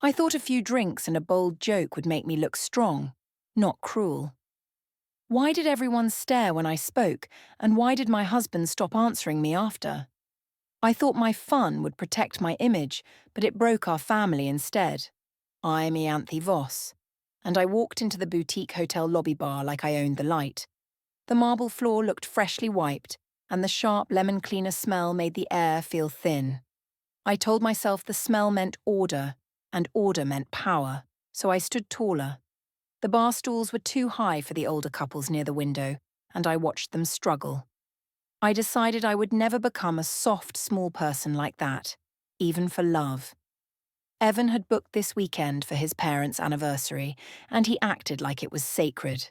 I thought a few drinks and a bold joke would make me look strong, not cruel. Why did everyone stare when I spoke, and why did my husband stop answering me after? I thought my fun would protect my image, but it broke our family instead. I'm Ianthe Voss, and I walked into the boutique hotel lobby bar like I owned the light. The marble floor looked freshly wiped, and the sharp lemon cleaner smell made the air feel thin. I told myself the smell meant order, and order meant power, so I stood taller. The bar stools were too high for the older couples near the window, and I watched them struggle. I decided I would never become a soft, small person like that, even for love. Evan had booked this weekend for his parents' anniversary, and he acted like it was sacred.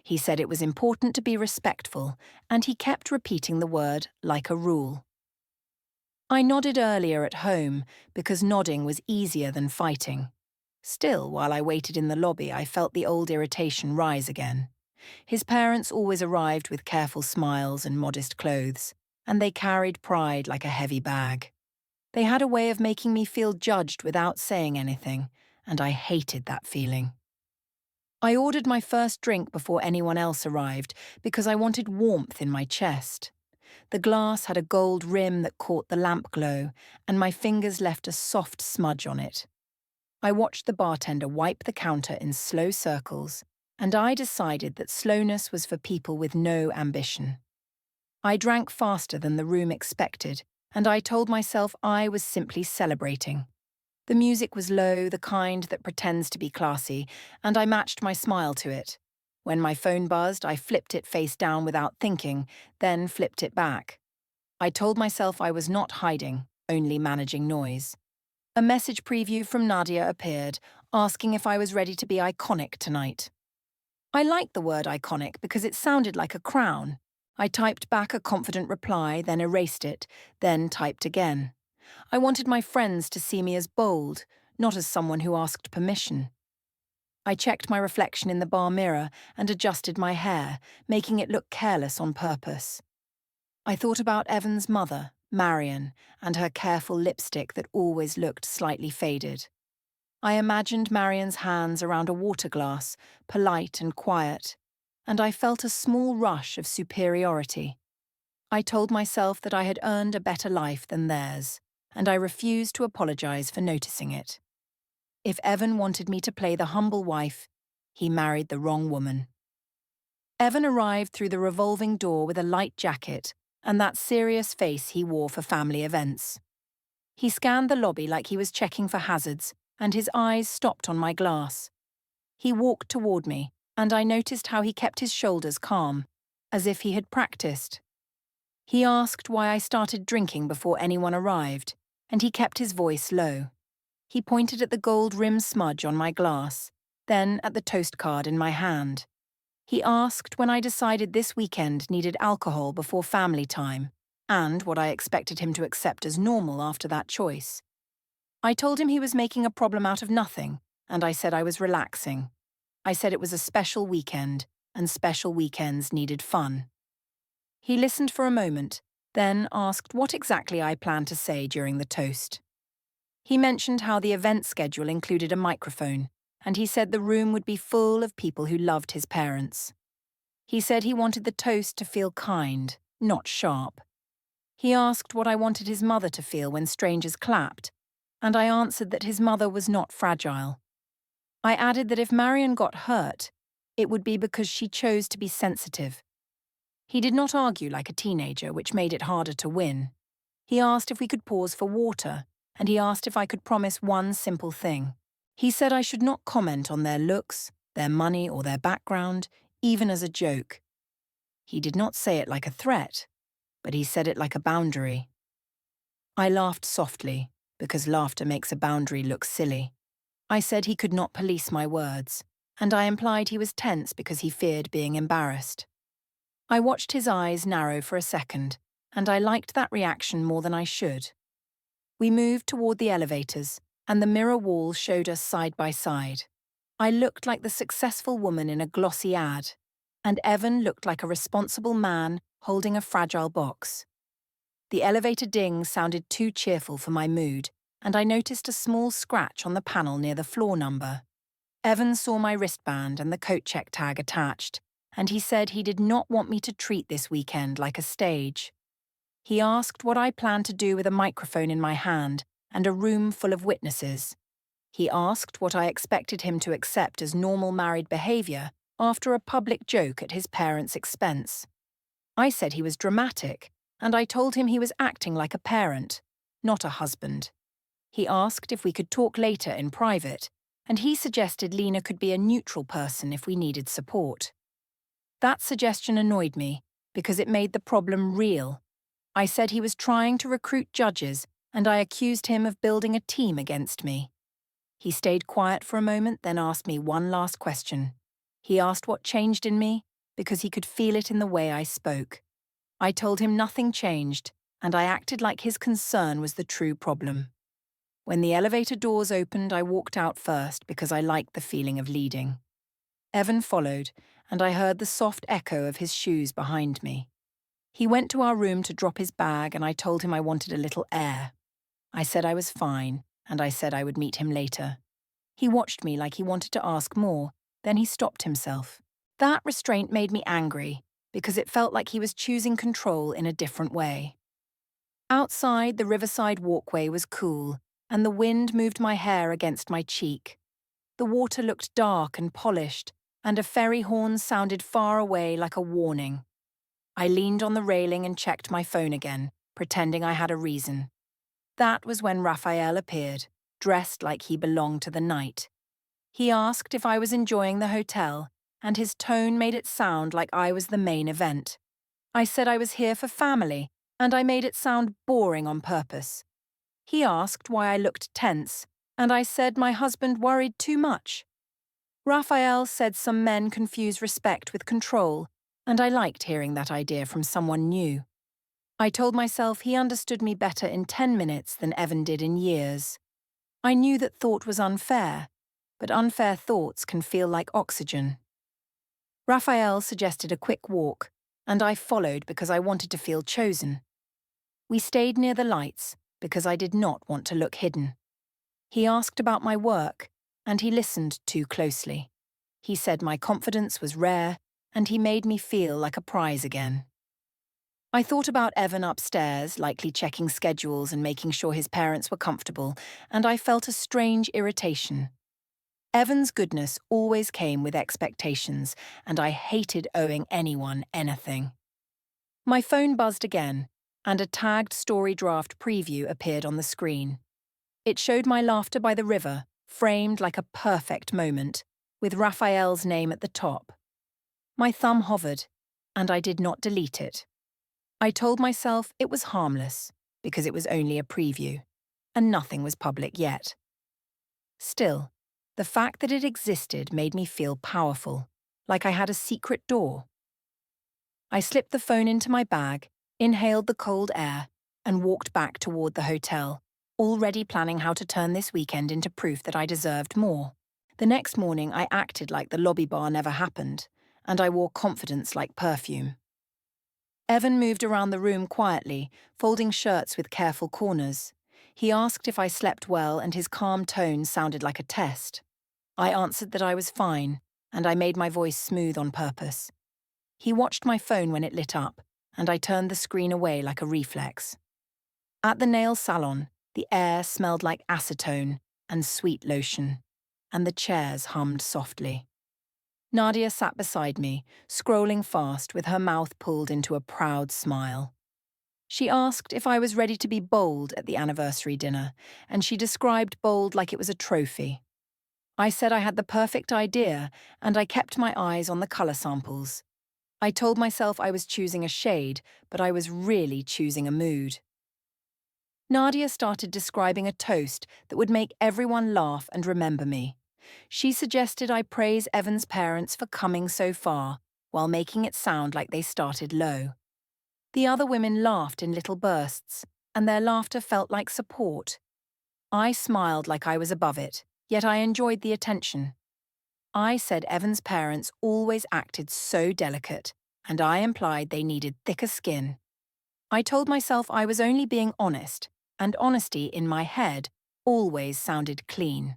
He said it was important to be respectful, and he kept repeating the word like a rule. I nodded earlier at home because nodding was easier than fighting. Still, while I waited in the lobby, I felt the old irritation rise again. His parents always arrived with careful smiles and modest clothes, and they carried pride like a heavy bag. They had a way of making me feel judged without saying anything, and I hated that feeling. I ordered my first drink before anyone else arrived because I wanted warmth in my chest. The glass had a gold rim that caught the lamp glow, and my fingers left a soft smudge on it. I watched the bartender wipe the counter in slow circles, and I decided that slowness was for people with no ambition. I drank faster than the room expected, and I told myself I was simply celebrating. The music was low, the kind that pretends to be classy, and I matched my smile to it. When my phone buzzed, I flipped it face down without thinking, then flipped it back. I told myself I was not hiding, only managing noise. A message preview from Nadia appeared, asking if I was ready to be iconic tonight. I liked the word iconic because it sounded like a crown. I typed back a confident reply, then erased it, then typed again. I wanted my friends to see me as bold, not as someone who asked permission. I checked my reflection in the bar mirror and adjusted my hair, making it look careless on purpose. I thought about Evan's mother, Marion, and her careful lipstick that always looked slightly faded. I imagined Marion's hands around a water glass, polite and quiet, and I felt a small rush of superiority. I told myself that I had earned a better life than theirs, and I refused to apologize for noticing it. If Evan wanted me to play the humble wife, he married the wrong woman. Evan arrived through the revolving door with a light jacket and that serious face he wore for family events. He scanned the lobby like he was checking for hazards, and his eyes stopped on my glass. He walked toward me, and I noticed how he kept his shoulders calm, as if he had practiced. He asked why I started drinking before anyone arrived, and he kept his voice low. He pointed at the gold rim smudge on my glass, then at the toast card in my hand. He asked when I decided this weekend needed alcohol before family time, and what I expected him to accept as normal after that choice. I told him he was making a problem out of nothing, and I said I was relaxing. I said it was a special weekend, and special weekends needed fun. He listened for a moment, then asked what exactly I planned to say during the toast. He mentioned how the event schedule included a microphone, and he said the room would be full of people who loved his parents. He said he wanted the toast to feel kind, not sharp. He asked what I wanted his mother to feel when strangers clapped, and I answered that his mother was not fragile. I added that if Marion got hurt, it would be because she chose to be sensitive. He did not argue like a teenager, which made it harder to win. He asked if we could pause for water, and he asked if I could promise one simple thing. He said I should not comment on their looks, their money, or their background, even as a joke. He did not say it like a threat, but he said it like a boundary. I laughed softly, because laughter makes a boundary look silly. I said he could not police my words, and I implied he was tense because he feared being embarrassed. I watched his eyes narrow for a second, and I liked that reaction more than I should. We moved toward the elevators, and the mirror wall showed us side by side. I looked like the successful woman in a glossy ad, and Evan looked like a responsible man holding a fragile box. The elevator ding sounded too cheerful for my mood, and I noticed a small scratch on the panel near the floor number. Evan saw my wristband and the coat check tag attached, and he said he did not want me to treat this weekend like a stage. He asked what I planned to do with a microphone in my hand and a room full of witnesses. He asked what I expected him to accept as normal married behavior after a public joke at his parents' expense. I said he was dramatic, and I told him he was acting like a parent, not a husband. He asked if we could talk later in private, and he suggested Lena could be a neutral person if we needed support. That suggestion annoyed me because it made the problem real. I said he was trying to recruit judges, and I accused him of building a team against me. He stayed quiet for a moment, then asked me one last question. He asked what changed in me, because he could feel it in the way I spoke. I told him nothing changed, and I acted like his concern was the true problem. When the elevator doors opened, I walked out first because I liked the feeling of leading. Evan followed, and I heard the soft echo of his shoes behind me. He went to our room to drop his bag, and I told him I wanted a little air. I said I was fine, and I said I would meet him later. He watched me like he wanted to ask more, then he stopped himself. That restraint made me angry, because it felt like he was choosing control in a different way. Outside, the riverside walkway was cool, and the wind moved my hair against my cheek. The water looked dark and polished, and a ferry horn sounded far away like a warning. I leaned on the railing and checked my phone again, pretending I had a reason. That was when Raphael appeared, dressed like he belonged to the night. He asked if I was enjoying the hotel, and his tone made it sound like I was the main event. I said I was here for family, and I made it sound boring on purpose. He asked why I looked tense, and I said my husband worried too much. Raphael said some men confuse respect with control, and I liked hearing that idea from someone new. I told myself he understood me better in 10 minutes than Evan did in years. I knew that thought was unfair, but unfair thoughts can feel like oxygen. Raphael suggested a quick walk, and I followed because I wanted to feel chosen. We stayed near the lights because I did not want to look hidden. He asked about my work, and he listened too closely. He said my confidence was rare, and he made me feel like a prize again. I thought about Evan upstairs, likely checking schedules and making sure his parents were comfortable, and I felt a strange irritation. Evan's goodness always came with expectations, and I hated owing anyone anything. My phone buzzed again, and a tagged story draft preview appeared on the screen. It showed my laughter by the river, framed like a perfect moment, with Raphael's name at the top. My thumb hovered, and I did not delete it. I told myself it was harmless, because it was only a preview, and nothing was public yet. Still, the fact that it existed made me feel powerful, like I had a secret door. I slipped the phone into my bag, inhaled the cold air, and walked back toward the hotel, already planning how to turn this weekend into proof that I deserved more. The next morning, I acted like the lobby bar never happened, and I wore confidence like perfume. Evan moved around the room quietly, folding shirts with careful corners. He asked if I slept well, and his calm tone sounded like a test. I answered that I was fine, and I made my voice smooth on purpose. He watched my phone when it lit up, and I turned the screen away like a reflex. At the nail salon, the air smelled like acetone and sweet lotion, and the chairs hummed softly. Nadia sat beside me, scrolling fast with her mouth pulled into a proud smile. She asked if I was ready to be bold at the anniversary dinner, and she described bold like it was a trophy. I said I had the perfect idea, and I kept my eyes on the colour samples. I told myself I was choosing a shade, but I was really choosing a mood. Nadia started describing a toast that would make everyone laugh and remember me. She suggested I praise Evan's parents for coming so far, while making it sound like they started low. The other women laughed in little bursts, and their laughter felt like support. I smiled like I was above it, yet I enjoyed the attention. I said Evan's parents always acted so delicate, and I implied they needed thicker skin. I told myself I was only being honest, and honesty in my head always sounded clean.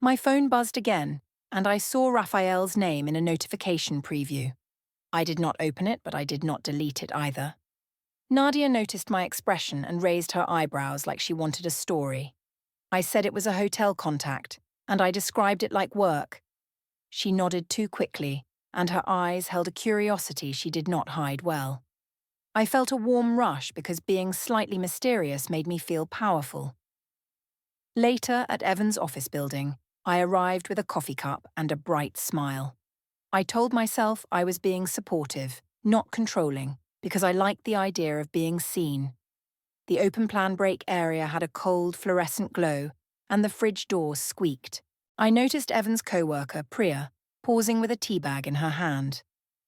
My phone buzzed again, and I saw Raphael's name in a notification preview. I did not open it, but I did not delete it either. Nadia noticed my expression and raised her eyebrows like she wanted a story. I said it was a hotel contact, and I described it like work. She nodded too quickly, and her eyes held a curiosity she did not hide well. I felt a warm rush because being slightly mysterious made me feel powerful. Later, at Evan's office building, I arrived with a coffee cup and a bright smile. I told myself I was being supportive, not controlling, because I liked the idea of being seen. The open-plan break area had a cold, fluorescent glow, and the fridge door squeaked. I noticed Evan's co-worker, Priya, pausing with a tea bag in her hand.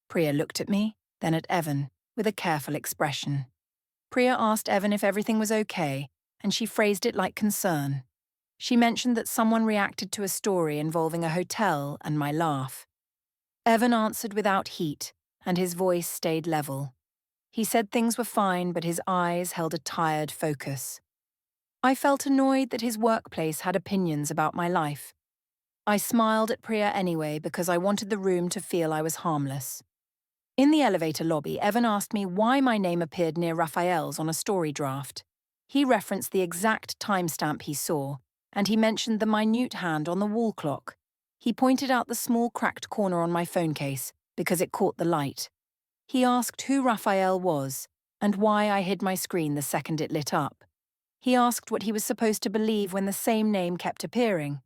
Priya looked at me, then at Evan, with a careful expression. Priya asked Evan if everything was okay, and she phrased it like concern. She mentioned that someone reacted to a story involving a hotel and my laugh. Evan answered without heat, and his voice stayed level. He said things were fine, but his eyes held a tired focus. I felt annoyed that his workplace had opinions about my life. I smiled at Priya anyway because I wanted the room to feel I was harmless. In the elevator lobby, Evan asked me why my name appeared near Raphael's on a story draft. He referenced the exact timestamp he saw, and he mentioned the minute hand on the wall clock. He pointed out the small cracked corner on my phone case because it caught the light. He asked who Raphael was and why I hid my screen the second it lit up. He asked what he was supposed to believe when the same name kept appearing.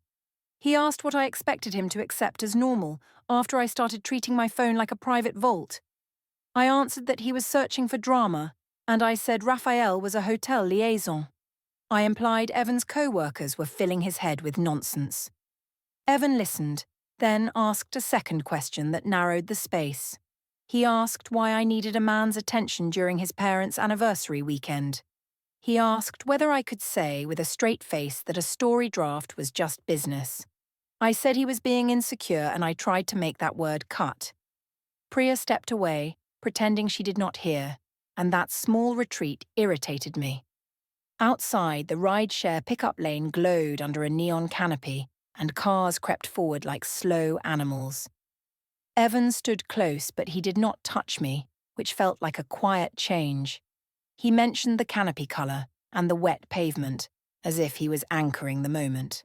He asked what I expected him to accept as normal after I started treating my phone like a private vault. I answered that he was searching for drama, and I said Raphael was a hotel liaison. I implied Evan's co-workers were filling his head with nonsense. Evan listened, then asked a second question that narrowed the space. He asked why I needed a man's attention during his parents' anniversary weekend. He asked whether I could say with a straight face that a story draft was just business. I said he was being insecure, and I tried to make that word cut. Priya stepped away, pretending she did not hear, and that small retreat irritated me. Outside, the ride-share pickup lane glowed under a neon canopy, and cars crept forward like slow animals. Evan stood close, but he did not touch me, which felt like a quiet change. He mentioned the canopy colour and the wet pavement, as if he was anchoring the moment.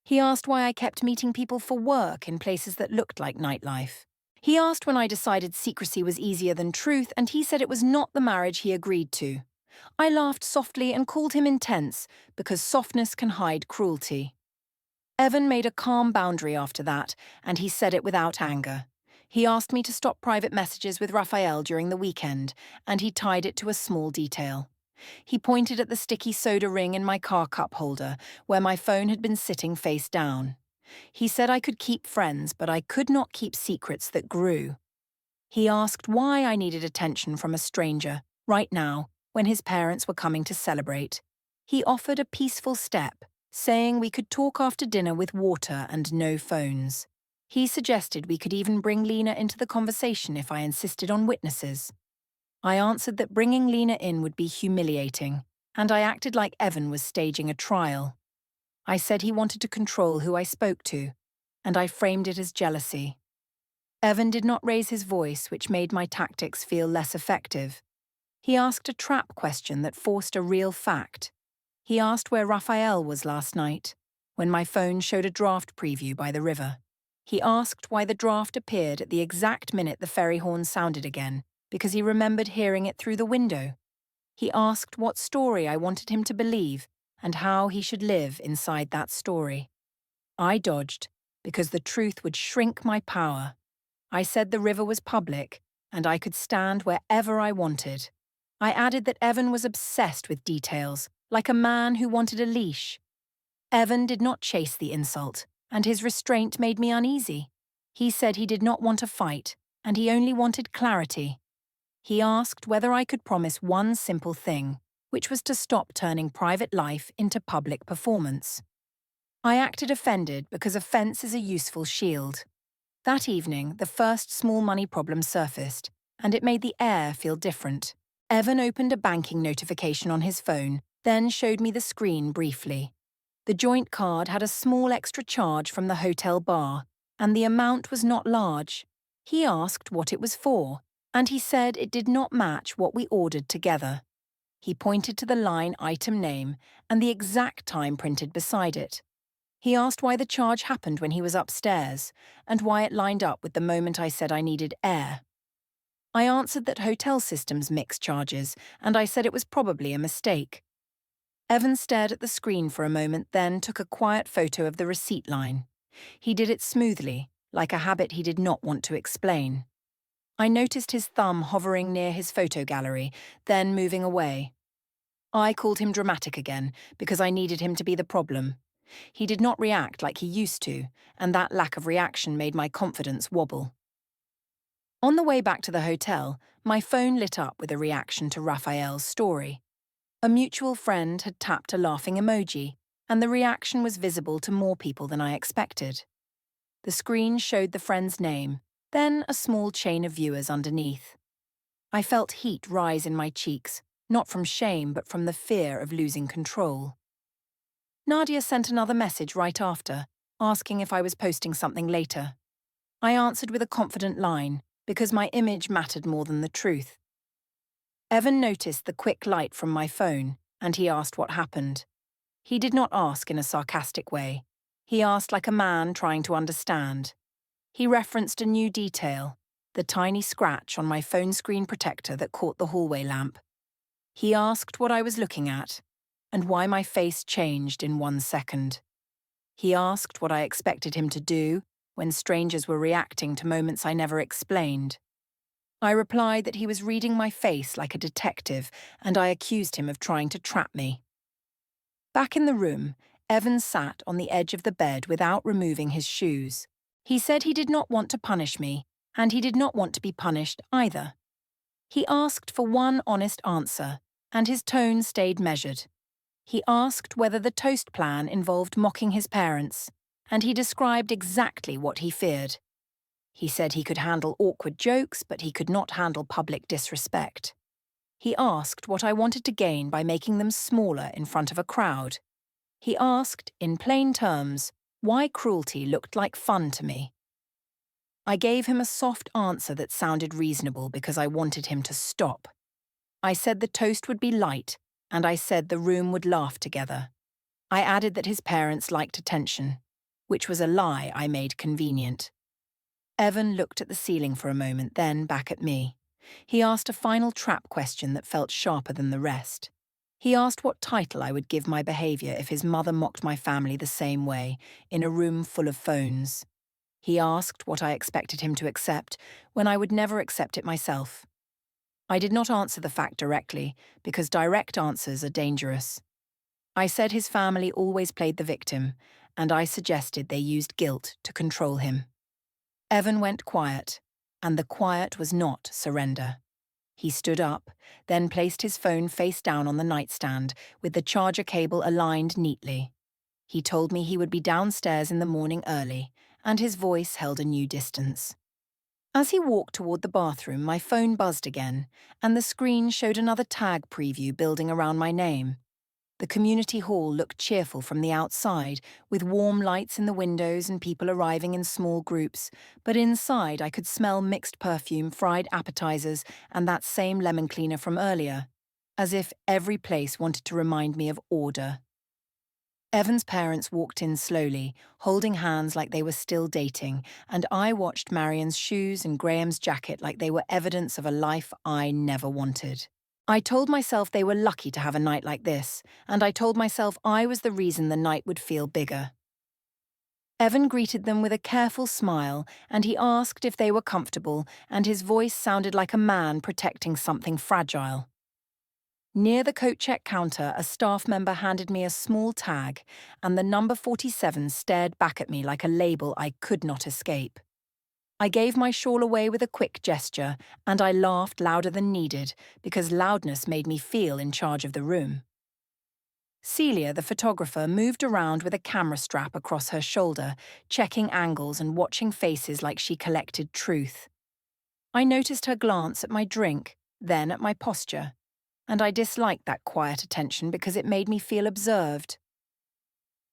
He asked why I kept meeting people for work in places that looked like nightlife. He asked when I decided secrecy was easier than truth, and he said it was not the marriage he agreed to. I laughed softly and called him intense, because softness can hide cruelty. Evan made a calm boundary after that, and he said it without anger. He asked me to stop private messages with Raphael during the weekend, and he tied it to a small detail. He pointed at the sticky soda ring in my car cup holder, where my phone had been sitting face down. He said I could keep friends, but I could not keep secrets that grew. He asked why I needed attention from a stranger, right now, when his parents were coming to celebrate. He offered a peaceful step, saying we could talk after dinner with water and no phones. He suggested we could even bring Lena into the conversation if I insisted on witnesses. I answered that bringing Lena in would be humiliating, and I acted like Evan was staging a trial. I said he wanted to control who I spoke to, and I framed it as jealousy. Evan did not raise his voice, which made my tactics feel less effective. He asked a trap question that forced a real fact. He asked where Raphael was last night, when my phone showed a draft preview by the river. He asked why the draft appeared at the exact minute the ferry horn sounded again, because he remembered hearing it through the window. He asked what story I wanted him to believe and how he should live inside that story. I dodged, because the truth would shrink my power. I said the river was public, and I could stand wherever I wanted. I added that Evan was obsessed with details, like a man who wanted a leash. Evan did not chase the insult, and his restraint made me uneasy. He said he did not want a fight, and he only wanted clarity. He asked whether I could promise one simple thing, which was to stop turning private life into public performance. I acted offended because offense is a useful shield. That evening, the first small money problem surfaced, and it made the air feel different. Evan opened a banking notification on his phone, then showed me the screen briefly. The joint card had a small extra charge from the hotel bar, and the amount was not large. He asked what it was for, and he said it did not match what we ordered together. He pointed to the line item name and the exact time printed beside it. He asked why the charge happened when he was upstairs, and why it lined up with the moment I said I needed air. I answered that hotel systems mix charges, and I said it was probably a mistake. Evan stared at the screen for a moment, then took a quiet photo of the receipt line. He did it smoothly, like a habit he did not want to explain. I noticed his thumb hovering near his photo gallery, then moving away. I called him dramatic again, because I needed him to be the problem. He did not react like he used to, and that lack of reaction made my confidence wobble. On the way back to the hotel, my phone lit up with a reaction to Raphael's story. A mutual friend had tapped a laughing emoji, and the reaction was visible to more people than I expected. The screen showed the friend's name, then a small chain of viewers underneath. I felt heat rise in my cheeks, not from shame but from the fear of losing control. Nadia sent another message right after, asking if I was posting something later. I answered with a confident line, because my image mattered more than the truth. Evan noticed the quick light from my phone, and he asked what happened. He did not ask in a sarcastic way. He asked like a man trying to understand. He referenced a new detail, the tiny scratch on my phone screen protector that caught the hallway lamp. He asked what I was looking at, and why my face changed in 1 second. He asked what I expected him to do when strangers were reacting to moments I never explained. I replied that he was reading my face like a detective, and I accused him of trying to trap me. Back in the room, Evan sat on the edge of the bed without removing his shoes. He said he did not want to punish me, and he did not want to be punished either. He asked for one honest answer, and his tone stayed measured. He asked whether the toast plan involved mocking his parents, and he described exactly what he feared. He said he could handle awkward jokes, but he could not handle public disrespect. He asked what I wanted to gain by making them smaller in front of a crowd. He asked, in plain terms, why cruelty looked like fun to me. I gave him a soft answer that sounded reasonable because I wanted him to stop. I said the toast would be light, and I said the room would laugh together. I added that his parents liked attention, which was a lie I made convenient. Evan looked at the ceiling for a moment, then back at me. He asked a final trap question that felt sharper than the rest. He asked what title I would give my behaviour if his mother mocked my family the same way, in a room full of phones. He asked what I expected him to accept, when I would never accept it myself. I did not answer the fact directly, because direct answers are dangerous. I said his family always played the victim, and I suggested they used guilt to control him. Evan went quiet, and the quiet was not surrender. He stood up, then placed his phone face down on the nightstand, with the charger cable aligned neatly. He told me he would be downstairs in the morning early, and his voice held a new distance. As he walked toward the bathroom, my phone buzzed again, and the screen showed another tag preview building around my name. The community hall looked cheerful from the outside, with warm lights in the windows and people arriving in small groups, but inside I could smell mixed perfume, fried appetizers, and that same lemon cleaner from earlier, as if every place wanted to remind me of order. Evan's parents walked in slowly, holding hands like they were still dating, and I watched Marion's shoes and Graham's jacket like they were evidence of a life I never wanted. I told myself they were lucky to have a night like this, and I told myself I was the reason the night would feel bigger. Evan greeted them with a careful smile, and he asked if they were comfortable, and his voice sounded like a man protecting something fragile. Near the coat check counter, a staff member handed me a small tag, and the number 47 stared back at me like a label I could not escape. I gave my shawl away with a quick gesture, and I laughed louder than needed, because loudness made me feel in charge of the room. Celia, the photographer, moved around with a camera strap across her shoulder, checking angles and watching faces like she collected truth. I noticed her glance at my drink, then at my posture, and I disliked that quiet attention because it made me feel observed.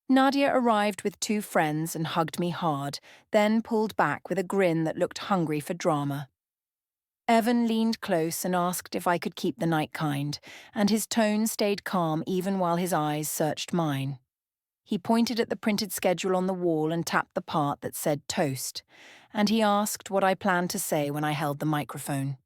Nadia arrived with two friends and hugged me hard, then pulled back with a grin that looked hungry for drama. Evan leaned close and asked if I could keep the night kind, and his tone stayed calm even while his eyes searched mine. He pointed at the printed schedule on the wall and tapped the part that said toast, and he asked what I planned to say when I held the microphone.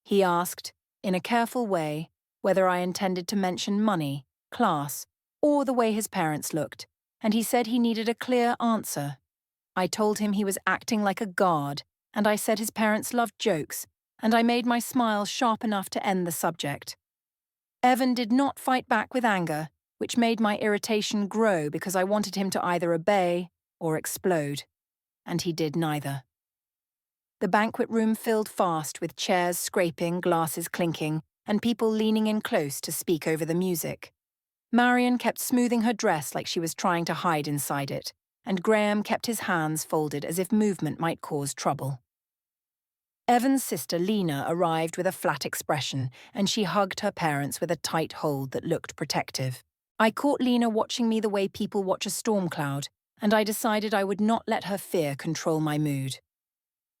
He asked, in a careful way, whether I intended to mention money, class, or the way his parents looked, and he said he needed a clear answer. I told him he was acting like a guard, and I said his parents loved jokes, and I made my smile sharp enough to end the subject. Evan did not fight back with anger, which made my irritation grow because I wanted him to either obey or explode, and he did neither. The banquet room filled fast with chairs scraping, glasses clinking, and people leaning in close to speak over the music. Marion kept smoothing her dress like she was trying to hide inside it, and Graham kept his hands folded as if movement might cause trouble. Evan's sister Lena arrived with a flat expression, and she hugged her parents with a tight hold that looked protective. I caught Lena watching me the way people watch a storm cloud, and I decided I would not let her fear control my mood.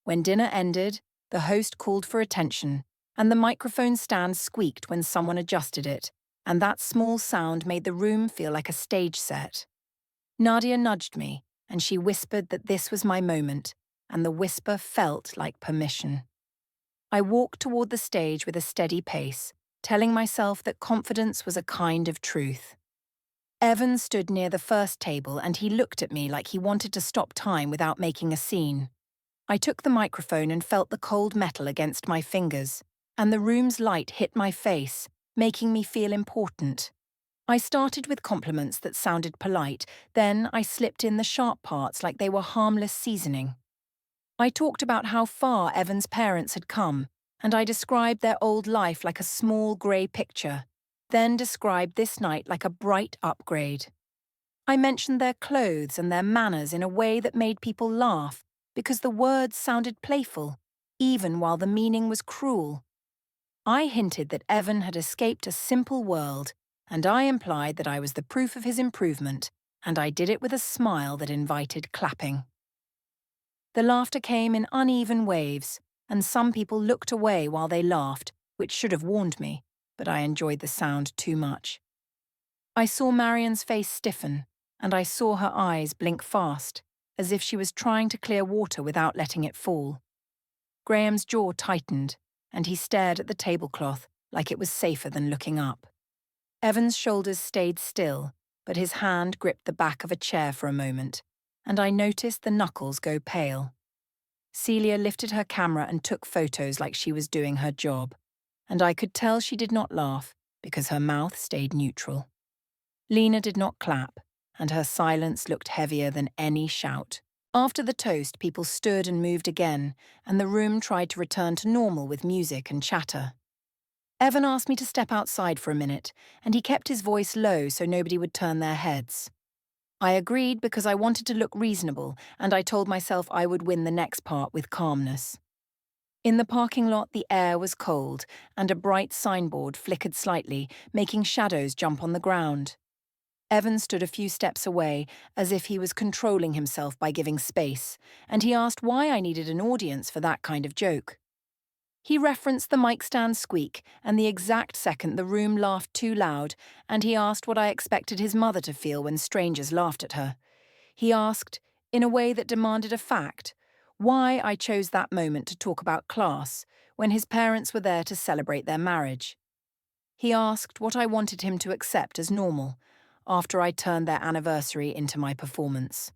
When dinner ended, the host called for attention, and the microphone stand squeaked when someone adjusted it, and that small sound made the room feel like a stage set. Nadia nudged me, and she whispered that this was my moment, and the whisper felt like permission. I walked toward the stage with a steady pace, telling myself that confidence was a kind of truth. Evan stood near the first table, and he looked at me like he wanted to stop time without making a scene. I took the microphone and felt the cold metal against my fingers, and the room's light hit my face, making me feel important. I started with compliments that sounded polite, then I slipped in the sharp parts like they were harmless seasoning. I talked about how far Evan's parents had come, and I described their old life like a small grey picture, then described this night like a bright upgrade. I mentioned their clothes and their manners in a way that made people laugh, because the words sounded playful, even while the meaning was cruel. I hinted that Evan had escaped a simple world, and I implied that I was the proof of his improvement, and I did it with a smile that invited clapping. The laughter came in uneven waves, and some people looked away while they laughed, which should have warned me, but I enjoyed the sound too much. I saw Marion's face stiffen, and I saw her eyes blink fast, as if she was trying to clear water without letting it fall. Graham's jaw tightened, and he stared at the tablecloth like it was safer than looking up. Evan's shoulders stayed still, but his hand gripped the back of a chair for a moment, and I noticed the knuckles go pale. Celia lifted her camera and took photos like she was doing her job, and I could tell she did not laugh because her mouth stayed neutral. Lena did not clap, and her silence looked heavier than any shout. After the toast, people stood and moved again, and the room tried to return to normal with music and chatter. Evan asked me to step outside for a minute, and he kept his voice low so nobody would turn their heads. I agreed because I wanted to look reasonable, and I told myself I would win the next part with calmness. In the parking lot, the air was cold, and a bright signboard flickered slightly, making shadows jump on the ground. Evan stood a few steps away, as if he was controlling himself by giving space, and he asked why I needed an audience for that kind of joke. He referenced the mic stand squeak, and the exact second the room laughed too loud, and he asked what I expected his mother to feel when strangers laughed at her. He asked, in a way that demanded a fact, why I chose that moment to talk about class, when his parents were there to celebrate their marriage. He asked what I wanted him to accept as normal, after I turned their anniversary into my performance.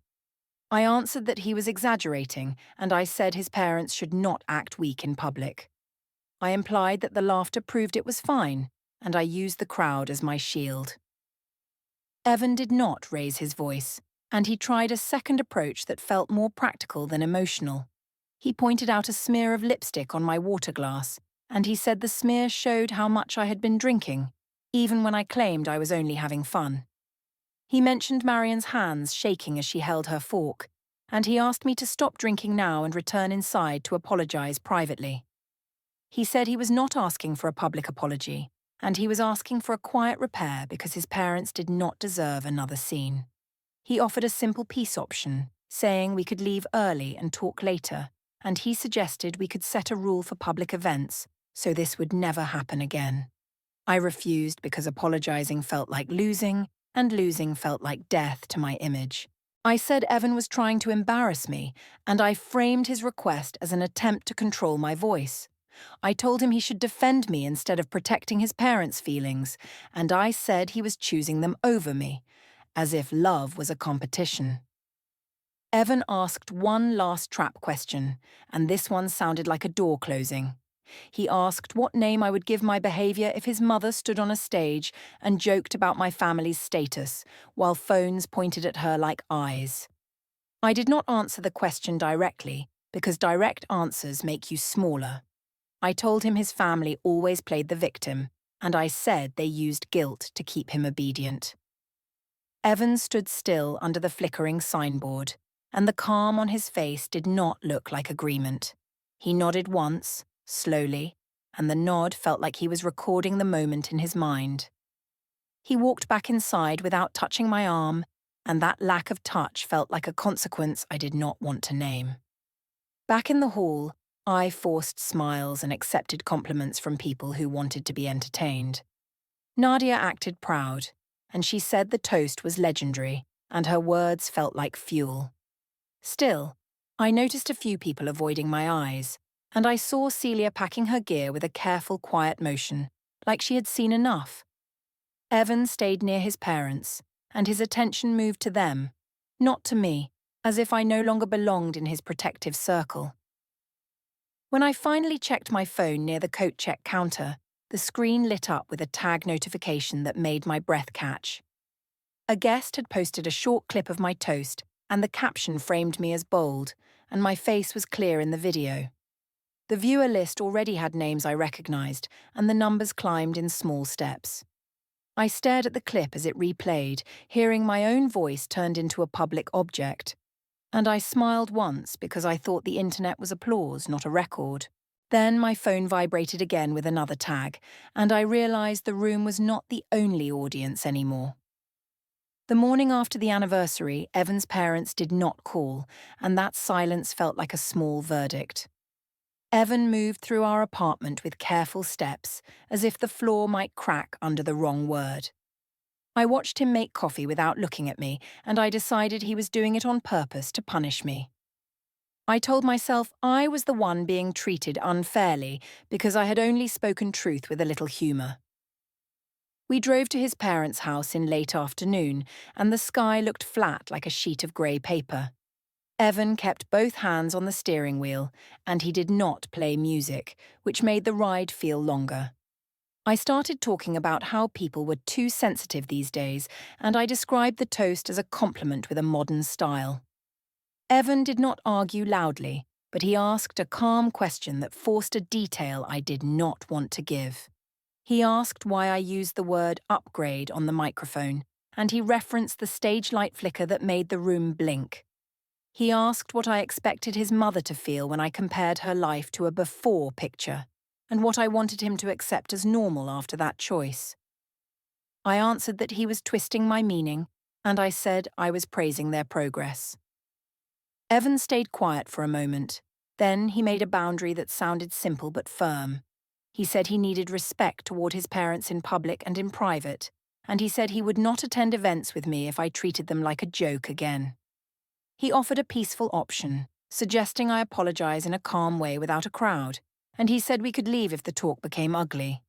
I answered that he was exaggerating, and I said his parents should not act weak in public. I implied that the laughter proved it was fine, and I used the crowd as my shield. Evan did not raise his voice, and he tried a second approach that felt more practical than emotional. He pointed out a smear of lipstick on my water glass, and he said the smear showed how much I had been drinking, even when I claimed I was only having fun. He mentioned Marion's hands shaking as she held her fork, and he asked me to stop drinking now and return inside to apologize privately. He said he was not asking for a public apology, and he was asking for a quiet repair because his parents did not deserve another scene. He offered a simple peace option, saying we could leave early and talk later, and he suggested we could set a rule for public events, so this would never happen again. I refused because apologizing felt like losing, and losing felt like death to my image. I said Evan was trying to embarrass me, and I framed his request as an attempt to control my voice. I told him he should defend me instead of protecting his parents' feelings, and I said he was choosing them over me, as if love was a competition. Evan asked one last trap question, and this one sounded like a door closing. He asked what name I would give my behavior if his mother stood on a stage and joked about my family's status, while phones pointed at her like eyes. I did not answer the question directly, because direct answers make you smaller. I told him his family always played the victim, and I said they used guilt to keep him obedient. Evan stood still under the flickering signboard, and the calm on his face did not look like agreement. He nodded once, slowly, and the nod felt like he was recording the moment in his mind. He walked back inside without touching my arm, and that lack of touch felt like a consequence I did not want to name. Back in the hall, I forced smiles and accepted compliments from people who wanted to be entertained. Nadia acted proud, and she said the toast was legendary, and her words felt like fuel. Still, I noticed a few people avoiding my eyes, and I saw Celia packing her gear with a careful, quiet motion, like she had seen enough. Evan stayed near his parents, and his attention moved to them, not to me, as if I no longer belonged in his protective circle. When I finally checked my phone near the coat check counter, the screen lit up with a tag notification that made my breath catch. A guest had posted a short clip of my toast, and the caption framed me as bold, and my face was clear in the video. The viewer list already had names I recognized, and the numbers climbed in small steps. I stared at the clip as it replayed, hearing my own voice turned into a public object. And I smiled once because I thought the internet was applause, not a record. Then my phone vibrated again with another tag, and I realized the room was not the only audience anymore. The morning after the anniversary, Evan's parents did not call, and that silence felt like a small verdict. Evan moved through our apartment with careful steps, as if the floor might crack under the wrong word. I watched him make coffee without looking at me, and I decided he was doing it on purpose to punish me. I told myself I was the one being treated unfairly because I had only spoken truth with a little humour. We drove to his parents' house in late afternoon, and the sky looked flat like a sheet of grey paper. Evan kept both hands on the steering wheel, and he did not play music, which made the ride feel longer. I started talking about how people were too sensitive these days, and I described the toast as a compliment with a modern style. Evan did not argue loudly, but he asked a calm question that forced a detail I did not want to give. He asked why I used the word upgrade on the microphone, and he referenced the stage light flicker that made the room blink. He asked what I expected his mother to feel when I compared her life to a before picture, and what I wanted him to accept as normal after that choice. I answered that he was twisting my meaning, and I said I was praising their progress. Evan stayed quiet for a moment. Then he made a boundary that sounded simple but firm. He said he needed respect toward his parents in public and in private, and he said he would not attend events with me if I treated them like a joke again. He offered a peaceful option, suggesting I apologize in a calm way without a crowd, and he said we could leave if the talk became ugly.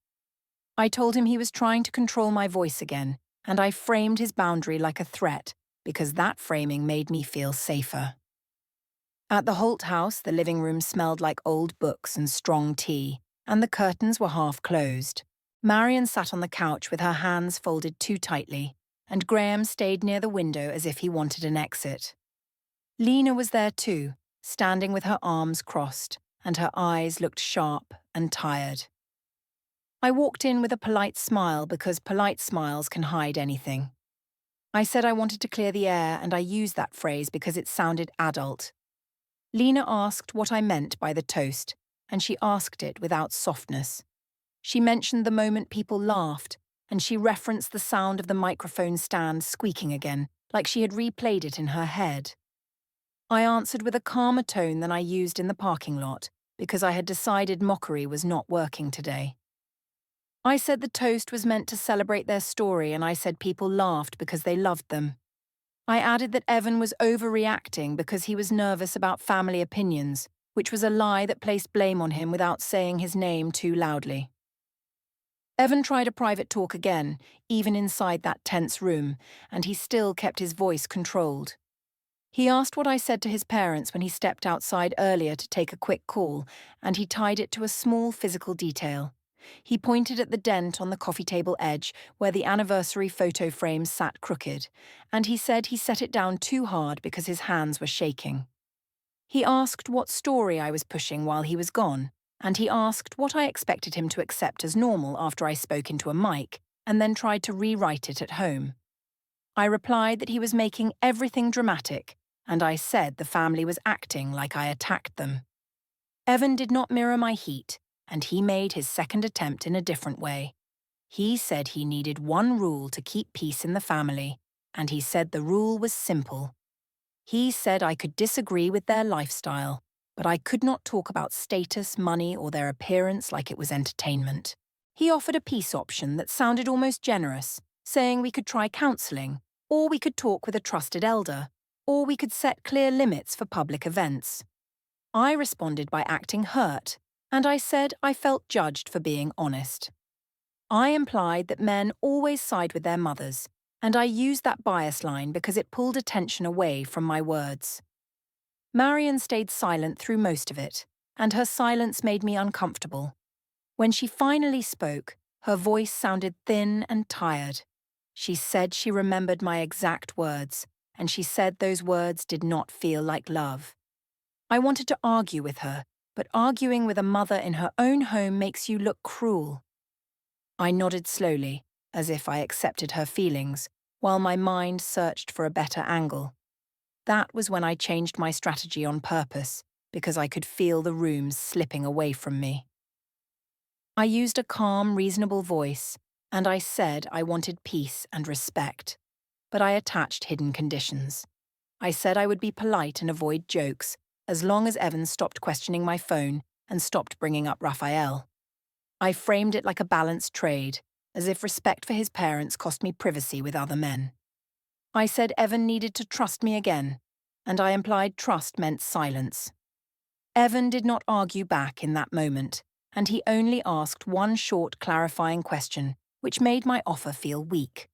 I told him he was trying to control my voice again, and I framed his boundary like a threat, because that framing made me feel safer. At the Holt house, the living room smelled like old books and strong tea, and the curtains were half closed. Marion sat on the couch with her hands folded too tightly, and Graham stayed near the window as if he wanted an exit. Lena was there too, standing with her arms crossed, and her eyes looked sharp and tired. I walked in with a polite smile because polite smiles can hide anything. I said I wanted to clear the air, and I used that phrase because it sounded adult. Lena asked what I meant by the toast, and she asked it without softness. She mentioned the moment people laughed, and she referenced the sound of the microphone stand squeaking again, like she had replayed it in her head. I answered with a calmer tone than I used in the parking lot, because I had decided mockery was not working today. I said the toast was meant to celebrate their story, and I said people laughed because they loved them. I added that Evan was overreacting because he was nervous about family opinions, which was a lie that placed blame on him without saying his name too loudly. Evan tried a private talk again, even inside that tense room, and he still kept his voice controlled. He asked what I said to his parents when he stepped outside earlier to take a quick call, and he tied it to a small physical detail. He pointed at the dent on the coffee table edge where the anniversary photo frame sat crooked, and he said he set it down too hard because his hands were shaking. He asked what story I was pushing while he was gone, and he asked what I expected him to accept as normal after I spoke into a mic, and then tried to rewrite it at home. I replied that he was making everything dramatic, and I said the family was acting like I attacked them. Evan did not mirror my heat, and he made his second attempt in a different way. He said he needed one rule to keep peace in the family, and he said the rule was simple. He said I could disagree with their lifestyle, but I could not talk about status, money, or their appearance like it was entertainment. He offered a peace option that sounded almost generous, saying we could try counselling, or we could talk with a trusted elder, or we could set clear limits for public events. I responded by acting hurt, and I said I felt judged for being honest. I implied that men always side with their mothers, and I used that bias line because it pulled attention away from my words. Marion stayed silent through most of it, and her silence made me uncomfortable. When she finally spoke, her voice sounded thin and tired. She said she remembered my exact words, and she said those words did not feel like love. I wanted to argue with her, but arguing with a mother in her own home makes you look cruel. I nodded slowly, as if I accepted her feelings, while my mind searched for a better angle. That was when I changed my strategy on purpose, because I could feel the rooms slipping away from me. I used a calm, reasonable voice, and I said I wanted peace and respect, but I attached hidden conditions. I said I would be polite and avoid jokes, as long as Evan stopped questioning my phone and stopped bringing up Raphael. I framed it like a balanced trade, as if respect for his parents cost me privacy with other men. I said Evan needed to trust me again, and I implied trust meant silence. Evan did not argue back in that moment, and he only asked one short clarifying question, which made my offer feel weak.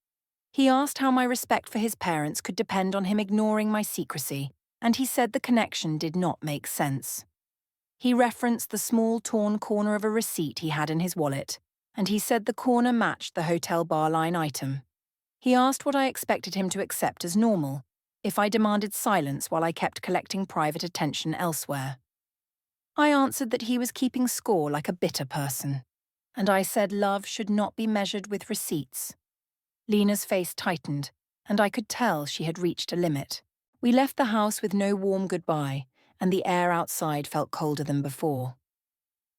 He asked how my respect for his parents could depend on him ignoring my secrecy, and he said the connection did not make sense. He referenced the small torn corner of a receipt he had in his wallet, and he said the corner matched the hotel bar line item. He asked what I expected him to accept as normal, if I demanded silence while I kept collecting private attention elsewhere. I answered that he was keeping score like a bitter person, and I said love should not be measured with receipts. Lena's face tightened, and I could tell she had reached a limit. We left the house with no warm goodbye, and the air outside felt colder than before.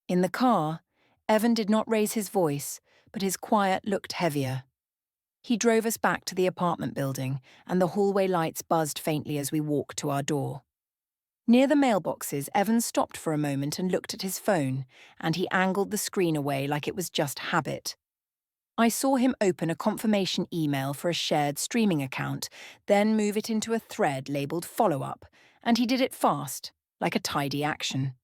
In the car, Evan did not raise his voice, but his quiet looked heavier. He drove us back to the apartment building, and the hallway lights buzzed faintly as we walked to our door. Near the mailboxes, Evan stopped for a moment and looked at his phone, and he angled the screen away like it was just habit. I saw him open a confirmation email for a shared streaming account, then move it into a thread labeled follow-up, and he did it fast, like a tidy action.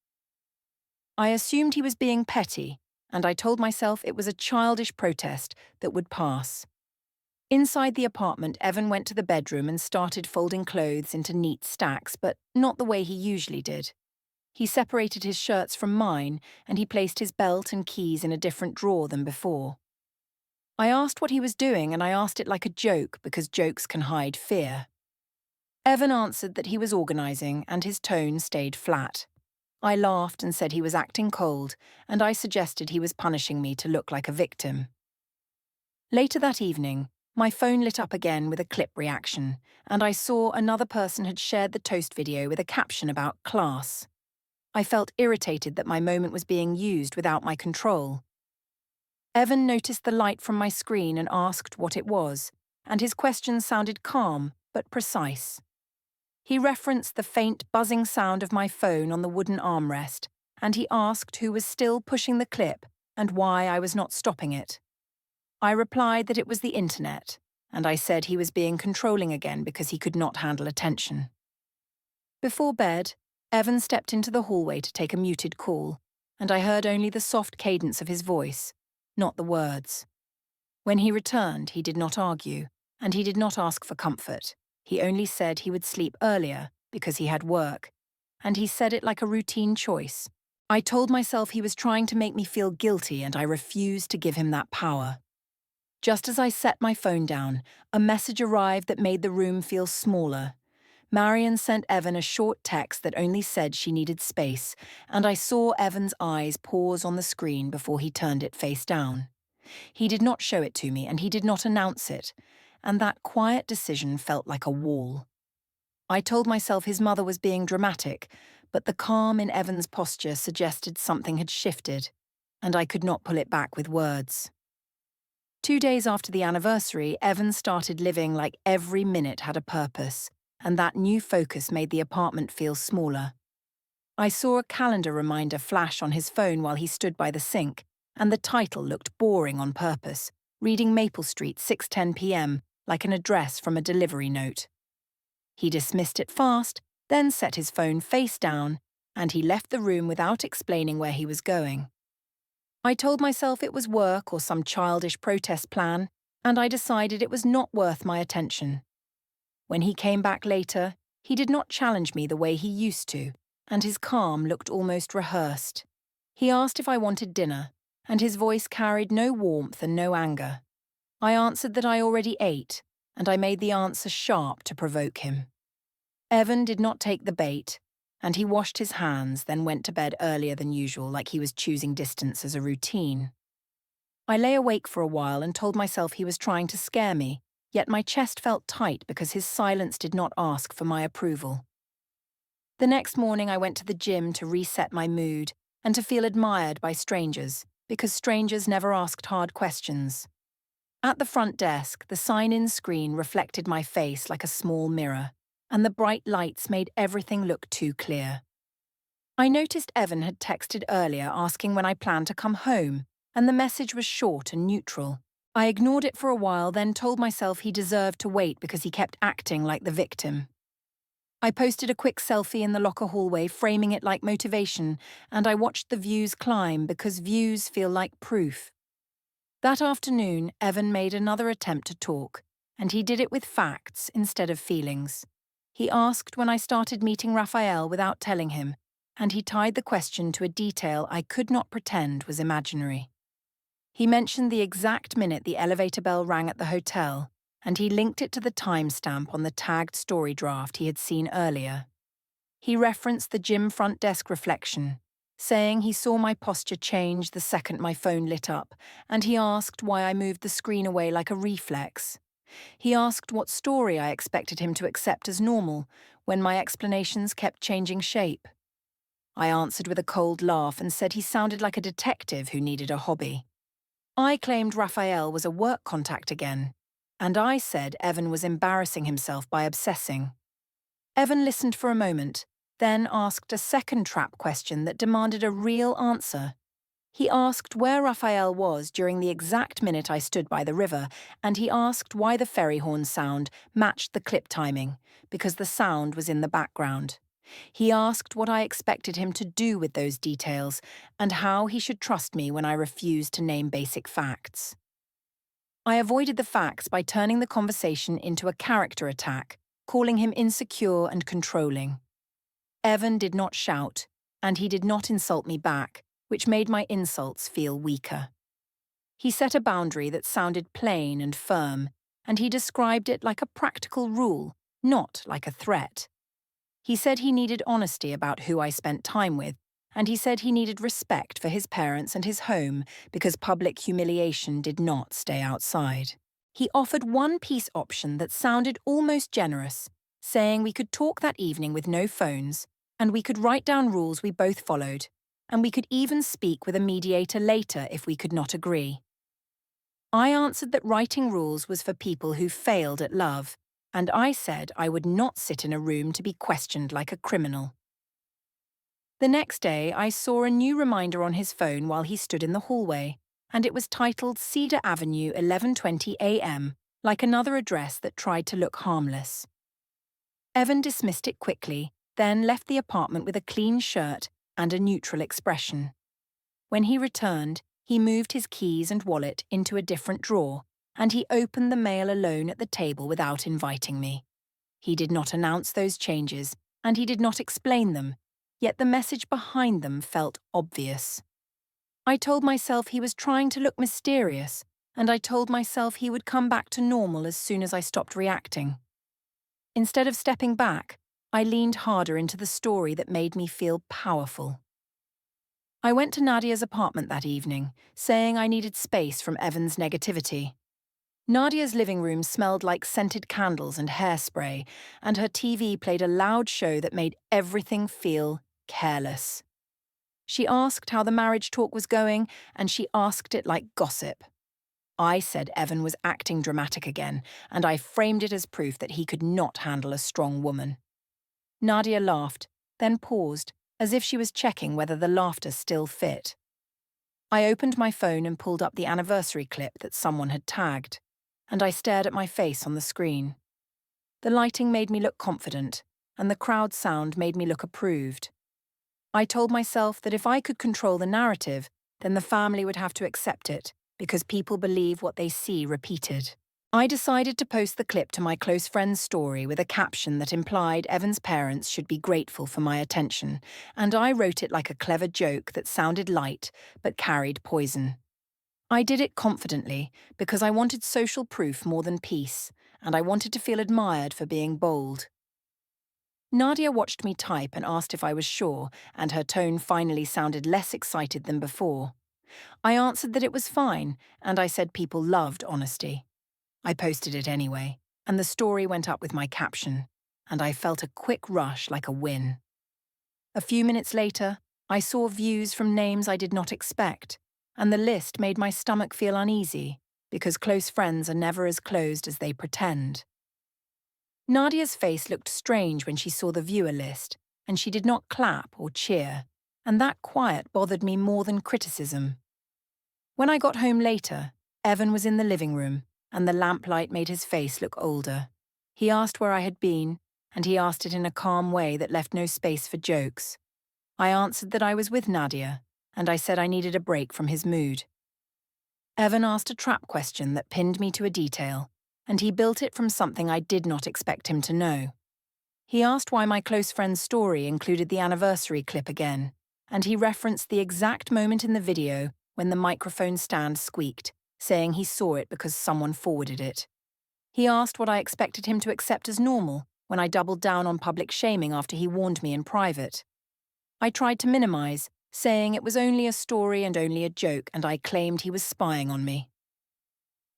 I assumed he was being petty, and I told myself it was a childish protest that would pass. Inside the apartment, Evan went to the bedroom and started folding clothes into neat stacks, but not the way he usually did. He separated his shirts from mine, and he placed his belt and keys in a different drawer than before. I asked what he was doing, and I asked it like a joke because jokes can hide fear. Evan answered that he was organising, and his tone stayed flat. I laughed and said he was acting cold, and I suggested he was punishing me to look like a victim. Later that evening, my phone lit up again with a clip reaction, and I saw another person had shared the toast video with a caption about class. I felt irritated that my moment was being used without my control. Evan noticed the light from my screen and asked what it was, and his question sounded calm, but precise. He referenced the faint buzzing sound of my phone on the wooden armrest, and he asked who was still pushing the clip and why I was not stopping it. I replied that it was the internet, and I said he was being controlling again because he could not handle attention. Before bed, Evan stepped into the hallway to take a muted call, and I heard only the soft cadence of his voice, not the words. When he returned, he did not argue, and he did not ask for comfort. He only said he would sleep earlier because he had work, and he said it like a routine choice. I told myself he was trying to make me feel guilty, and I refused to give him that power. Just as I set my phone down, a message arrived that made the room feel smaller. Marion sent Evan a short text that only said she needed space, and I saw Evan's eyes pause on the screen before he turned it face down. He did not show it to me, and he did not announce it, and that quiet decision felt like a wall. I told myself his mother was being dramatic, but the calm in Evan's posture suggested something had shifted, and I could not pull it back with words. 2 days after the anniversary, Evan started living like every minute had a purpose, and that new focus made the apartment feel smaller. I saw a calendar reminder flash on his phone while he stood by the sink, and the title looked boring on purpose, reading Maple Street 6:10 p.m. like an address from a delivery note. He dismissed it fast, then set his phone face down, and he left the room without explaining where he was going. I told myself it was work or some childish protest plan, and I decided it was not worth my attention. When he came back later, he did not challenge me the way he used to, and his calm looked almost rehearsed. He asked if I wanted dinner, and his voice carried no warmth and no anger. I answered that I already ate, and I made the answer sharp to provoke him. Evan did not take the bait, and he washed his hands, then went to bed earlier than usual, like he was choosing distance as a routine. I lay awake for a while and told myself he was trying to scare me, yet my chest felt tight because his silence did not ask for my approval. The next morning I went to the gym to reset my mood and to feel admired by strangers, because strangers never asked hard questions. At the front desk, the sign-in screen reflected my face like a small mirror, and the bright lights made everything look too clear. I noticed Evan had texted earlier asking when I planned to come home, and the message was short and neutral. I ignored it for a while, then told myself he deserved to wait because he kept acting like the victim. I posted a quick selfie in the locker hallway, framing it like motivation, and I watched the views climb because views feel like proof. That afternoon, Evan made another attempt to talk, and he did it with facts instead of feelings. He asked when I started meeting Raphael without telling him, and he tied the question to a detail I could not pretend was imaginary. He mentioned the exact minute the elevator bell rang at the hotel, and he linked it to the timestamp on the tagged story draft he had seen earlier. He referenced the gym front desk reflection, saying he saw my posture change the second my phone lit up, and he asked why I moved the screen away like a reflex. He asked what story I expected him to accept as normal when my explanations kept changing shape. I answered with a cold laugh and said he sounded like a detective who needed a hobby. I claimed Raphael was a work contact again, and I said Evan was embarrassing himself by obsessing. Evan listened for a moment, then asked a second trap question that demanded a real answer. He asked where Raphael was during the exact minute I stood by the river, and he asked why the ferry horn sound matched the clip timing, because the sound was in the background. He asked what I expected him to do with those details, and how he should trust me when I refused to name basic facts. I avoided the facts by turning the conversation into a character attack, calling him insecure and controlling. Evan did not shout, and he did not insult me back, which made my insults feel weaker. He set a boundary that sounded plain and firm, and he described it like a practical rule, not like a threat. He said he needed honesty about who I spent time with, and he said he needed respect for his parents and his home because public humiliation did not stay outside. He offered one peace option that sounded almost generous, saying we could talk that evening with no phones, and we could write down rules we both followed, and we could even speak with a mediator later if we could not agree. I answered that writing rules was for people who failed at love, and I said I would not sit in a room to be questioned like a criminal. The next day, I saw a new reminder on his phone while he stood in the hallway, and it was titled Cedar Avenue, 11:20 a.m., like another address that tried to look harmless. Evan dismissed it quickly, then left the apartment with a clean shirt and a neutral expression. When he returned, he moved his keys and wallet into a different drawer, and he opened the mail alone at the table without inviting me. He did not announce those changes, and he did not explain them, yet the message behind them felt obvious. I told myself he was trying to look mysterious, and I told myself he would come back to normal as soon as I stopped reacting. Instead of stepping back, I leaned harder into the story that made me feel powerful. I went to Nadia's apartment that evening, saying I needed space from Evan's negativity. Nadia's living room smelled like scented candles and hairspray, and her TV played a loud show that made everything feel careless. She asked how the marriage talk was going, and she asked it like gossip. I said Evan was acting dramatic again, and I framed it as proof that he could not handle a strong woman. Nadia laughed, then paused, as if she was checking whether the laughter still fit. I opened my phone and pulled up the anniversary clip that someone had tagged, and I stared at my face on the screen. The lighting made me look confident, and the crowd sound made me look approved. I told myself that if I could control the narrative, then the family would have to accept it, because people believe what they see repeated. I decided to post the clip to my close friend's story with a caption that implied Evan's parents should be grateful for my attention, and I wrote it like a clever joke that sounded light but carried poison. I did it confidently because I wanted social proof more than peace, and I wanted to feel admired for being bold. Nadia watched me type and asked if I was sure, and her tone finally sounded less excited than before. I answered that it was fine, and I said people loved honesty. I posted it anyway, and the story went up with my caption, and I felt a quick rush like a win. A few minutes later, I saw views from names I did not expect, and the list made my stomach feel uneasy, because close friends are never as closed as they pretend. Nadia's face looked strange when she saw the viewer list, and she did not clap or cheer, and that quiet bothered me more than criticism. When I got home later, Evan was in the living room, and the lamplight made his face look older. He asked where I had been, and he asked it in a calm way that left no space for jokes. I answered that I was with Nadia, and I said I needed a break from his mood. Evan asked a trap question that pinned me to a detail, and he built it from something I did not expect him to know. He asked why my close friend's story included the anniversary clip again, and he referenced the exact moment in the video when the microphone stand squeaked, saying he saw it because someone forwarded it. He asked what I expected him to accept as normal when I doubled down on public shaming after he warned me in private. I tried to minimize, saying it was only a story and only a joke, and I claimed he was spying on me.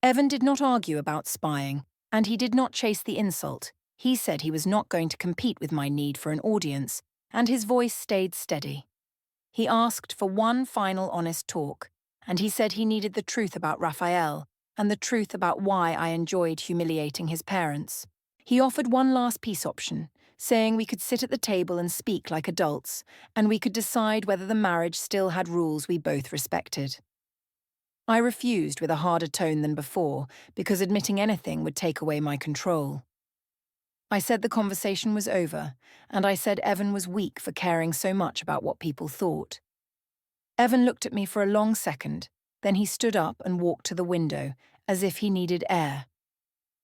Evan did not argue about spying, and he did not chase the insult. He said he was not going to compete with my need for an audience, and his voice stayed steady. He asked for one final honest talk, and he said he needed the truth about Raphael and the truth about why I enjoyed humiliating his parents. He offered one last peace option, saying we could sit at the table and speak like adults, and we could decide whether the marriage still had rules we both respected. I refused with a harder tone than before, because admitting anything would take away my control. I said the conversation was over, and I said Evan was weak for caring so much about what people thought. Evan looked at me for a long second, then he stood up and walked to the window, as if he needed air.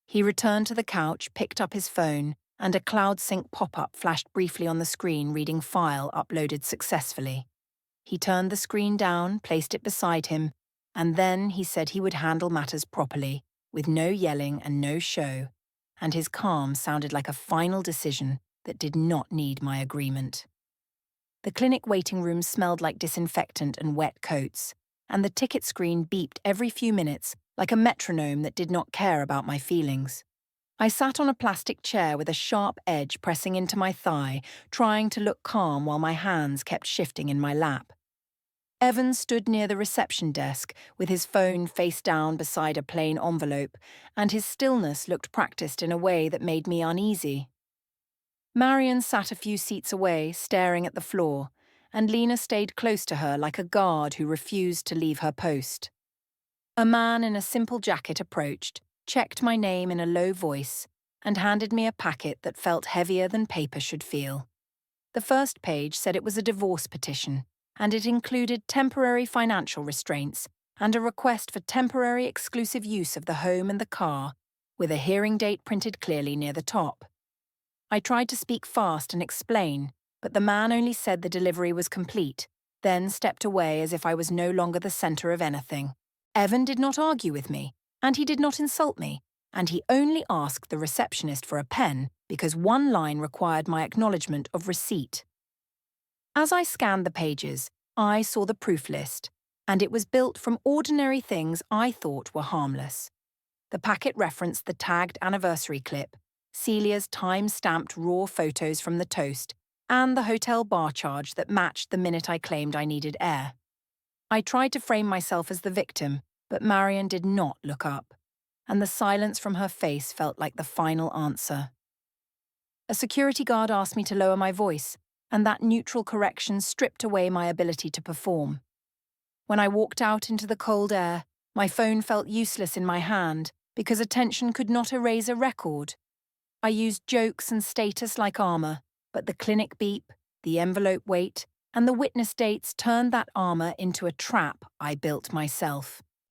He returned to the couch, picked up his phone, and a Cloud Sync pop-up flashed briefly on the screen reading file uploaded successfully. He turned the screen down, placed it beside him, and then he said he would handle matters properly, with no yelling and no show, and his calm sounded like a final decision that did not need my agreement. The clinic waiting room smelled like disinfectant and wet coats, and the ticket screen beeped every few minutes like a metronome that did not care about my feelings. I sat on a plastic chair with a sharp edge pressing into my thigh, trying to look calm while my hands kept shifting in my lap. Evan stood near the reception desk with his phone face down beside a plain envelope, and his stillness looked practiced in a way that made me uneasy. Marion sat a few seats away, staring at the floor, and Lena stayed close to her like a guard who refused to leave her post. A man in a simple jacket approached, checked my name in a low voice, and handed me a packet that felt heavier than paper should feel. The first page said it was a divorce petition, and it included temporary financial restraints and a request for temporary exclusive use of the home and the car, with a hearing date printed clearly near the top. I tried to speak fast and explain, but the man only said the delivery was complete, then stepped away as if I was no longer the center of anything. Evan did not argue with me, and he did not insult me, and he only asked the receptionist for a pen because one line required my acknowledgement of receipt. As I scanned the pages, I saw the proof list, and it was built from ordinary things I thought were harmless. The packet referenced the tagged anniversary clip, Celia's time-stamped raw photos from the toast, and the hotel bar charge that matched the minute I claimed I needed air. I tried to frame myself as the victim, but Marion did not look up, and the silence from her face felt like the final answer. A security guard asked me to lower my voice, and that neutral correction stripped away my ability to perform. When I walked out into the cold air, my phone felt useless in my hand because attention could not erase a record. I used jokes and status like armor, but the clinic beep, the envelope weight, and the witness dates turned that armor into a trap I built myself.